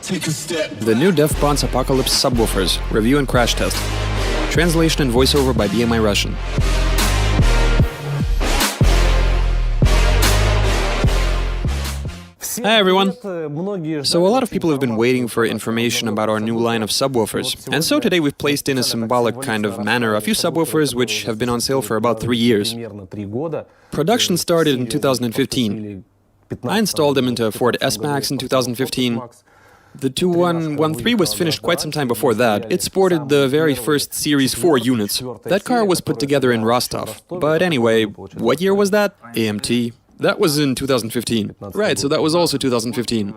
The new Deaf Bonce Apocalypse subwoofers, review and crash test. Translation and voiceover by BMI Russian. Hi everyone! So a lot of people have been waiting for information about our new line of subwoofers, and so today we've placed in a symbolic kind of manner a few subwoofers which have been on sale for about 3 years. Production started in 2015. I installed them into a Ford S-Max in 2015. The 2113 was finished quite some time before that. It sported the very first Series 4 units. That car was put together in Rostov. But anyway, what year was that? AMT. That was in 2015. Right, so that was also 2015.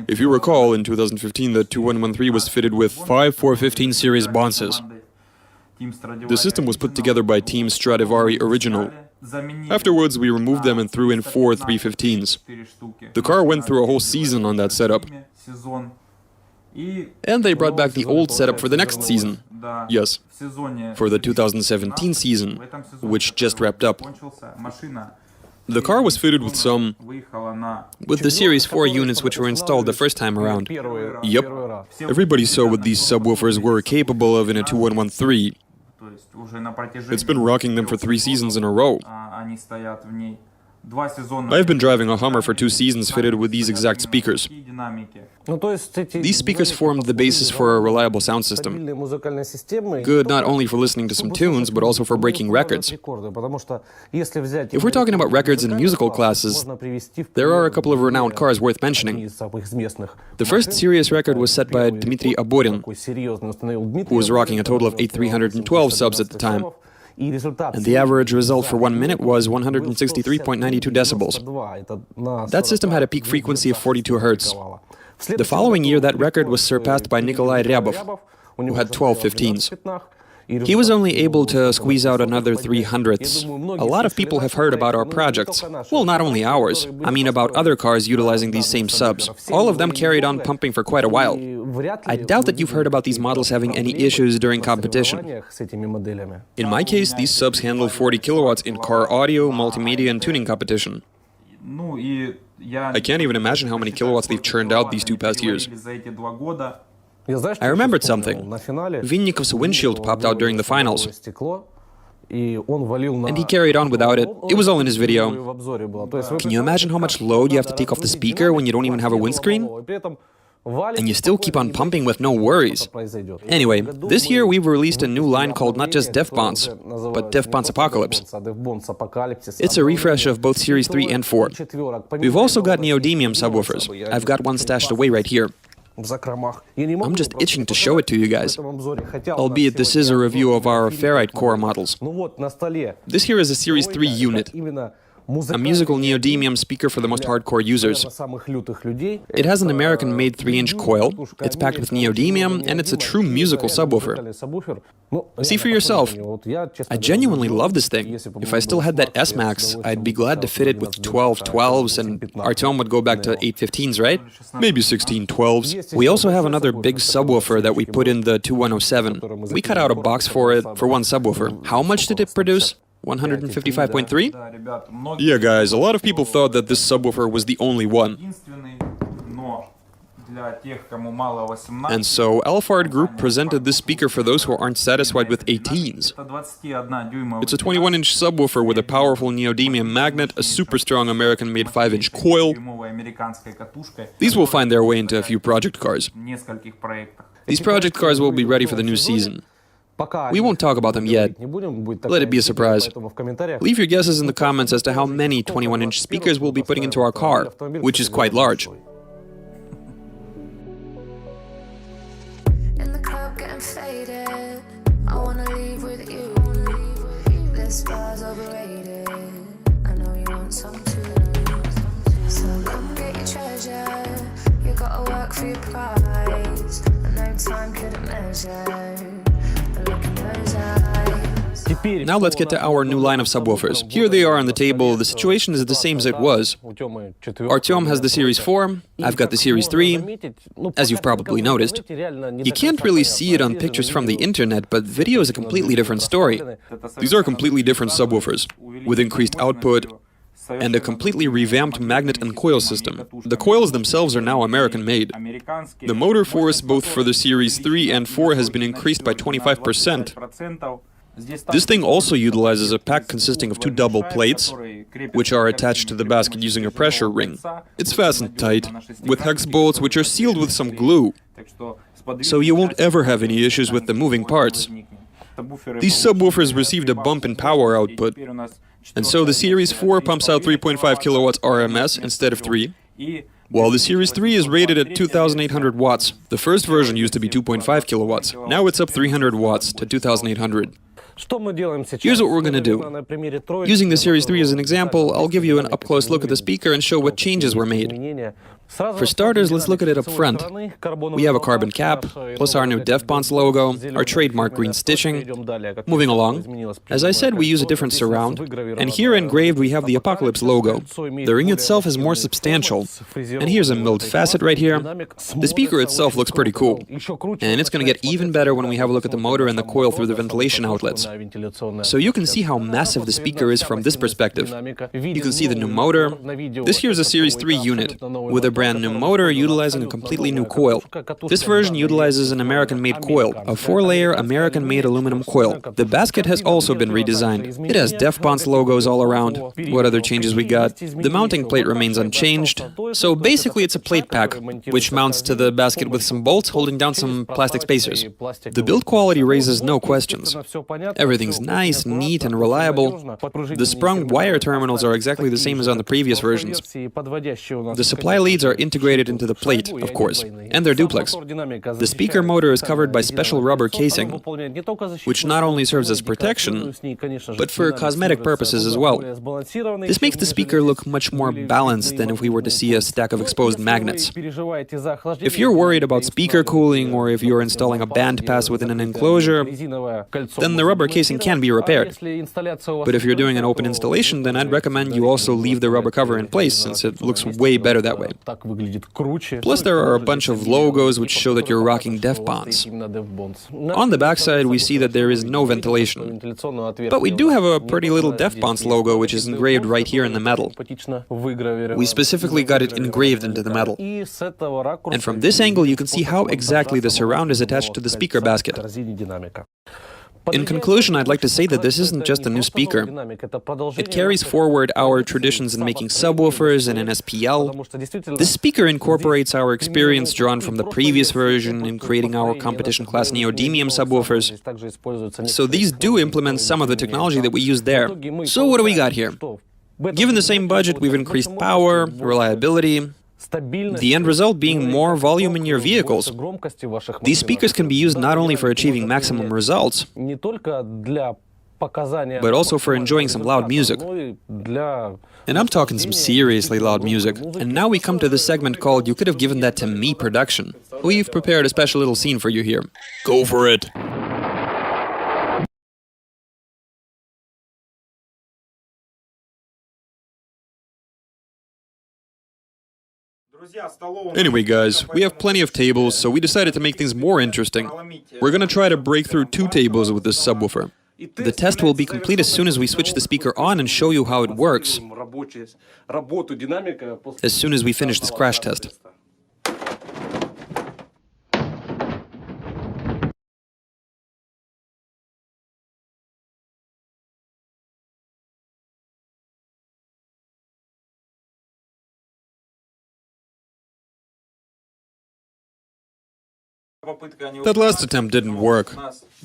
If you recall, in 2015 the 2113 was fitted with 5 415 series bonces. The system was put together by Team Stradivari Original. Afterwards we removed them and threw in 4 315s. The car went through a whole season on that setup. And they brought back the old setup for the next season. Yes, for the 2017 season, which just wrapped up. The car was fitted with the Series 4 units which were installed the first time around. Yep. Everybody saw what these subwoofers were capable of in a 2113. It's been rocking them for 3 seasons in a row. I've been driving a Hummer for 2 seasons fitted with these exact speakers. These speakers formed the basis for a reliable sound system. Good not only for listening to some tunes, but also for breaking records. If we're talking about records in musical classes, there are a couple of renowned cars worth mentioning. The first serious record was set by Dmitry Aborin, who was rocking a total of 8,312 subs at the time. And the average result for 1 minute was 163.92 decibels. That system had a peak frequency of 42 Hz. The following year, that record was surpassed by Nikolai Ryabov, who had 12 15s. He was only able to squeeze out another 300ths. A lot of people have heard about our projects. Well, not only ours. I mean about other cars utilizing these same subs. All of them carried on pumping for quite a while. I doubt that you've heard about these models having any issues during competition. In my case, these subs handle 40 kilowatts in car audio, multimedia and tuning competition. I can't even imagine how many kilowatts they've churned out these 2 past years. I remembered something. Vinnikov's windshield popped out during the finals. And he carried on without it. It was all in his video. Can you imagine how much load you have to take off the speaker when you don't even have a windscreen? And you still keep on pumping with no worries. Anyway, this year we've released a new line called not just Deaf Bonce, but Deaf Bonce Apocalypse. It's a refresh of both Series 3 and 4. We've also got neodymium subwoofers. I've got one stashed away right here. I'm just itching to show it to you guys. Albeit this is a review of our ferrite core models. This here is a Series 3 unit. A musical neodymium speaker for the most hardcore users. It has an American-made 3-inch coil, it's packed with neodymium, and it's a true musical subwoofer. See for yourself. I genuinely love this thing. If I still had that S-Max, I'd be glad to fit it with 12 12s, and Artyom would go back to 8 15s, right? Maybe 16 12s. We also have another big subwoofer that we put in the 2107. We cut out a box for it for one subwoofer. How much did it produce? 155.3? Yeah, guys, a lot of people thought that this subwoofer was the only one. And so Alphard Group presented this speaker for those who aren't satisfied with 18s. It's a 21-inch subwoofer with a powerful neodymium magnet, a super strong American-made 5-inch coil. These will find their way into a few project cars. These project cars will be ready for the new season. We won't talk about them yet. Let it be a surprise. Leave your guesses in the comments as to how many 21-inch speakers we'll be putting into our car, which is quite large. In the club getting faded, I wanna leave with you. This bar's overrated, I know you want some too. So come get your treasure, you gotta work for your prize. I know time couldn't measure. Now let's get to our new line of subwoofers. Here they are on the table. The situation is the same as it was. Artyom has the Series 4, I've got the Series 3, as you've probably noticed. You can't really see it on pictures from the internet, but video is a completely different story. These are completely different subwoofers, with increased output, and a completely revamped magnet and coil system. The coils themselves are now American-made. The motor force both for the Series 3 and 4 has been increased by 25%. This thing also utilizes a pack consisting of two double plates, which are attached to the basket using a pressure ring. It's fastened tight, with hex bolts which are sealed with some glue, so you won't ever have any issues with the moving parts. These subwoofers received a bump in power output, and so the Series 4 pumps out 3.5 kilowatts RMS instead of 3, while the Series 3 is rated at 2,800 watts. The first version used to be 2.5 kilowatts, now it's up 300 watts to 2,800. Here's what we're gonna do. Using the Series 3 as an example, I'll give you an up-close look at the speaker and show what changes were made. For starters, let's look at it up front. We have a carbon cap, plus our new Deaf Bonce logo, our trademark green stitching. Moving along, as I said, we use a different surround, and here engraved we have the Apocalypse logo. The ring itself is more substantial, and here's a milled facet right here. The speaker itself looks pretty cool, and it's gonna get even better when we have a look at the motor and the coil through the ventilation outlets. So you can see how massive the speaker is from this perspective. You can see the new motor. This here is a Series 3 unit, with a brand new motor utilizing a completely new coil. This version utilizes an American-made coil, a 4-layer American-made aluminum coil. The basket has also been redesigned. It has Deaf Bonce logos all around. What other changes we got? The mounting plate remains unchanged. So basically it's a plate pack, which mounts to the basket with some bolts holding down some plastic spacers. The build quality raises no questions. Everything's nice, neat, and reliable. The sprung wire terminals are exactly the same as on the previous versions. The supply leads are integrated into the plate, of course, and they're duplex. The speaker motor is covered by special rubber casing, which not only serves as protection, but for cosmetic purposes as well. This makes the speaker look much more balanced than if we were to see a stack of exposed magnets. If you're worried about speaker cooling, or if you're installing a band pass within an enclosure, then the rubber casing can be repaired. But if you're doing an open installation, then I'd recommend you also leave the rubber cover in place, since it looks way better that way. Plus, there are a bunch of logos which show that you're rocking Deaf Bonce. On the backside, we see that there is no ventilation. But we do have a pretty little Deaf Bonce logo, which is engraved right here in the metal. We specifically got it engraved into the metal. And from this angle, you can see how exactly the surround is attached to the speaker basket. In conclusion, I'd like to say that this isn't just a new speaker. It carries forward our traditions in making subwoofers and an SPL. This speaker incorporates our experience drawn from the previous version in creating our competition-class neodymium subwoofers. So these do implement some of the technology that we used there. So what do we got here? Given the same budget, we've increased power, reliability, the end result being more volume in your vehicles. These speakers can be used not only for achieving maximum results, but also for enjoying some loud music. And I'm talking some seriously loud music. And now we come to the segment called "You Could Have Given That to Me" production. We've prepared a special little scene for you here. Go for it! Anyway, guys, we have plenty of tables, so we decided to make things more interesting. We're gonna try to break through 2 tables with this subwoofer. The test will be complete as soon as we switch the speaker on and show you how it works, as soon as we finish this crash test. That last attempt didn't work,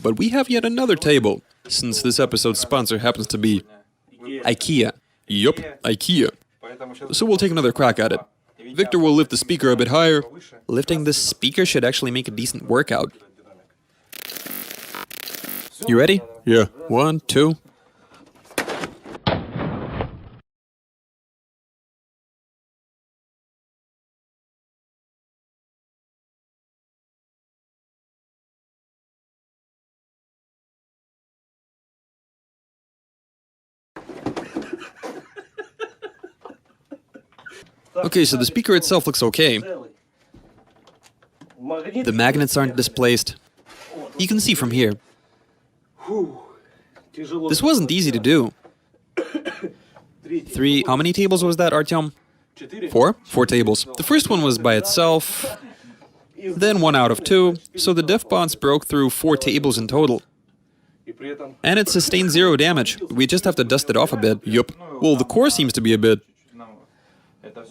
but we have yet another table, since this episode's sponsor happens to be IKEA. Yup, IKEA. So we'll take another crack at it. Victor will lift the speaker a bit higher. Lifting this speaker should actually make a decent workout. You ready? Yeah. 1, 2... Okay, so the speaker itself looks okay. The magnets aren't displaced. You can see from here. This wasn't easy to do. 3. How many tables was that, Artyom? 4? 4 tables. The first one was by itself, then 1 out of 2, so the Deaf Bonce broke through 4 tables in total. And it sustained 0 damage. We just have to dust it off a bit. Yup. Well, the core seems to be a bit.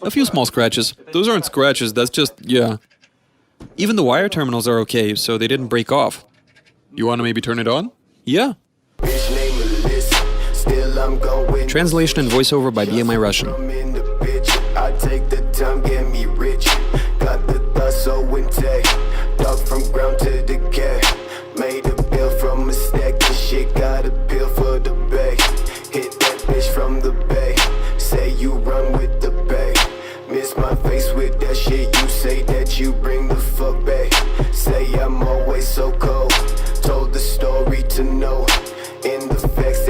A few small scratches. Those aren't scratches, that's just, yeah. Even the wire terminals are okay, so they didn't break off. You want to maybe turn it on? Yeah. Translation and voiceover by BMI Russian. I take the time, get me rich. Got the thoughts so intact. Dog from ground to decay. Made a bill from a stack of shit. Got a bill for the bag. Hit that bitch from the bay. Say you run with the bay. Miss my face with that shit. You say that you bring the fuck back. Say I'm always so cold. Told the story to know. In the facts